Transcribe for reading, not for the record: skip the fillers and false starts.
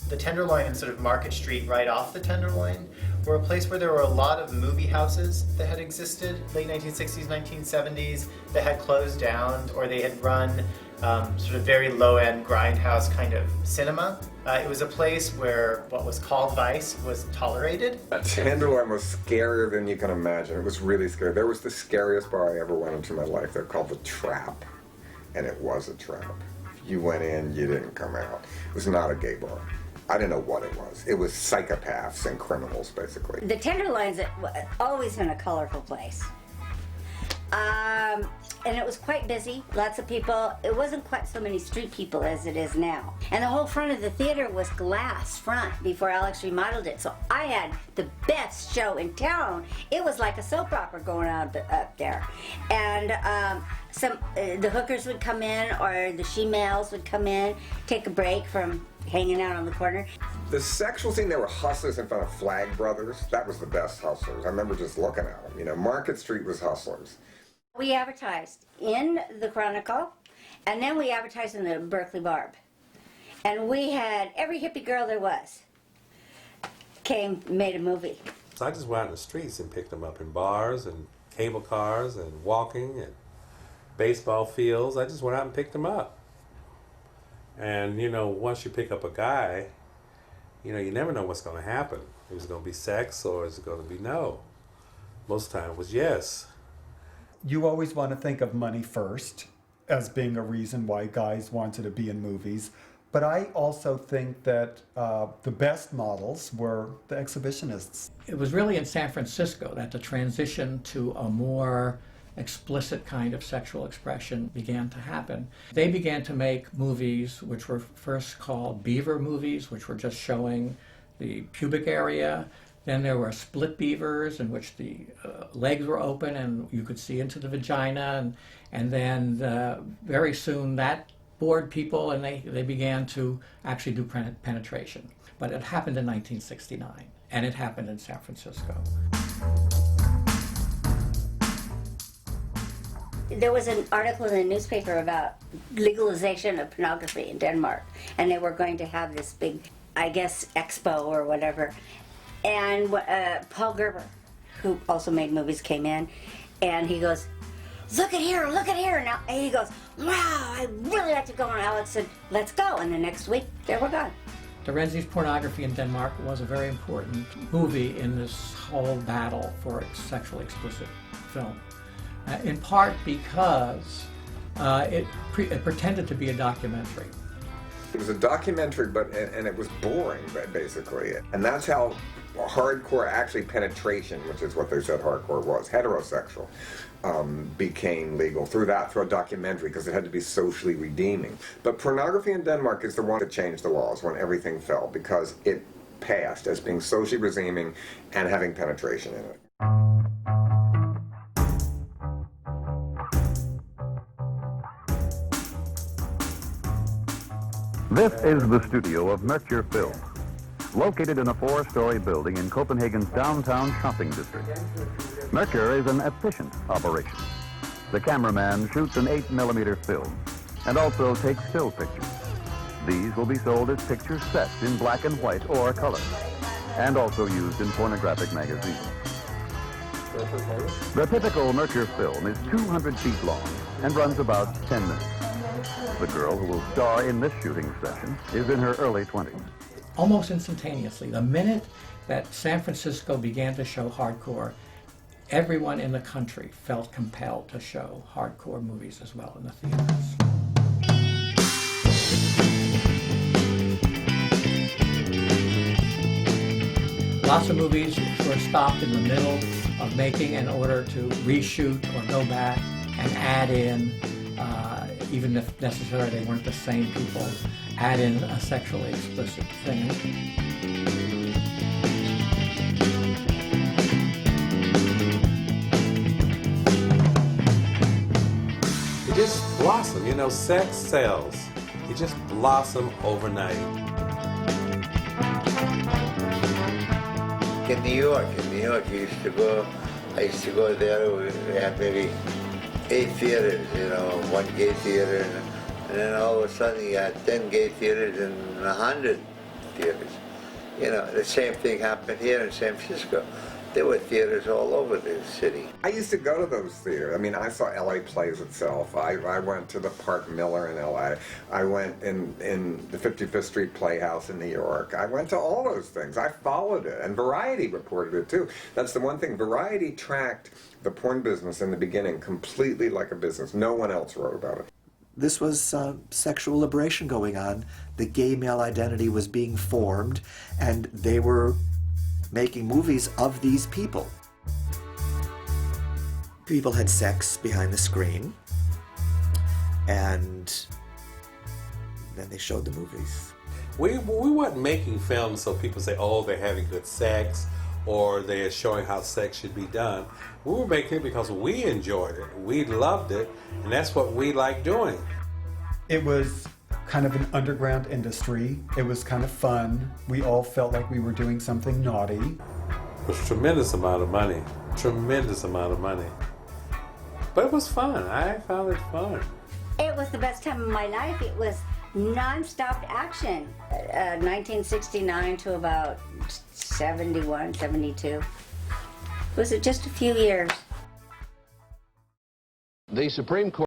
The Tenderloin and sort of Market Street right off the Tenderloin were a place where there were a lot of movie houses that had existed late 1960s, 1970s that had closed down, or they had run sort of very low-end grindhouse kind of cinema. It was a place where what was called vice was tolerated. Tenderloin was scarier than you can imagine. It was really scary. There was the scariest bar I ever went into in my life. They're called the Trap, and it was a trap. You went in, you didn't come out. It was not a gay bar. I didn't know what it was. It was psychopaths and criminals, basically. The Tenderloin's always been a colorful place. And it was quite busy, lots of people. It wasn't quite so many street people as it is now. And the whole front of the theater was glass front before Alex remodeled it. So I had the best show in town. It was like a soap opera going on up there. And the hookers would come in, or the she-males would come in, take a break from hanging out on the corner. The sexual scene, there were hustlers in front of Flag Brothers. That was the best hustlers. I remember just looking at them. You know, Market Street was hustlers. We advertised in the Chronicle, and then we advertised in the Berkeley Barb. And we had every hippie girl there was made a movie. So I just went out in the streets and picked them up in bars and cable cars and walking and baseball fields. I just went out and picked them up. And, you know, once you pick up a guy, you know, you never know what's going to happen. Is it going to be sex or is it going to be no? Most of the time it was yes. You always want to think of money first as being a reason why guys wanted to be in movies. But I also think that the best models were the exhibitionists. It was really in San Francisco that the transition to a more explicit kind of sexual expression began to happen. They began to make movies which were first called beaver movies, which were just showing the pubic area. Then there were split beavers in which the legs were open and you could see into the vagina. And then very soon that bored people and they began to actually do penetration. But it happened in 1969 and it happened in San Francisco. There was an article in the newspaper about legalization of pornography in Denmark, and they were going to have this big, I guess, expo or whatever. And Paul Gerber, who also made movies, came in, and he goes, look at here, now. And he goes, wow, I'd really like to go. And Alex said, let's go. And the next week, there we're gone. Terenzi's Pornography in Denmark was a very important movie in this whole battle for sexually explicit film. In part because it pretended to be a documentary. It was a documentary, and it was boring, basically. And that's how hardcore, actually penetration, which is what they said hardcore was, heterosexual, became legal through a documentary, because it had to be socially redeeming. But pornography in Denmark is the one that changed the laws when everything fell, because it passed as being socially redeeming and having penetration in it. This is the studio of Mercure Film, located in a 4-story building in Copenhagen's downtown shopping district. Mercure is an efficient operation. The cameraman shoots an 8mm film and also takes still pictures. These will be sold as picture sets in black and white or color, and also used in pornographic magazines. The typical Mercure film is 200 feet long and runs about 10 minutes. The girl who will star in this shooting session is in her early 20s. Almost instantaneously, the minute that San Francisco began to show hardcore, everyone in the country felt compelled to show hardcore movies as well in the theaters. Lots of movies were stopped in the middle of making in order to reshoot or go back and add in, even if necessarily they weren't the same people, add in a sexually explicit thing. It just blossomed, you know, sex sells. It just blossomed overnight. In New York, I used to go there. We had maybe 8 theaters, you know, 1 gay theater, and then all of a sudden you had 10 gay theaters and 100 theaters. You know, the same thing happened here in San Francisco. There were theaters all over the city. I used to go to those theaters. I mean, I saw LA Plays itself. I went to the Park Miller in LA. I went in the 55th Street Playhouse in New York. I went to all those things. I followed it. And Variety reported it too. That's the one thing. Variety tracked the porn business in the beginning completely like a business. No one else wrote about it. This was sexual liberation going on. The gay male identity was being formed, and they were making movies of these people. People had sex behind the screen, and then they showed the movies. We weren't making films so people say, oh, they're having good sex, or they're showing how sex should be done. We were making it because we enjoyed it, we loved it, and that's what we like doing. It was kind of an underground industry. It was kind of fun. We all felt like we were doing something naughty. It was a tremendous amount of money. Tremendous amount of money. But it was fun. I found it fun. It was the best time of my life. It was non-stop action. 1969 to about 71, 72. It was just a few years. The Supreme Court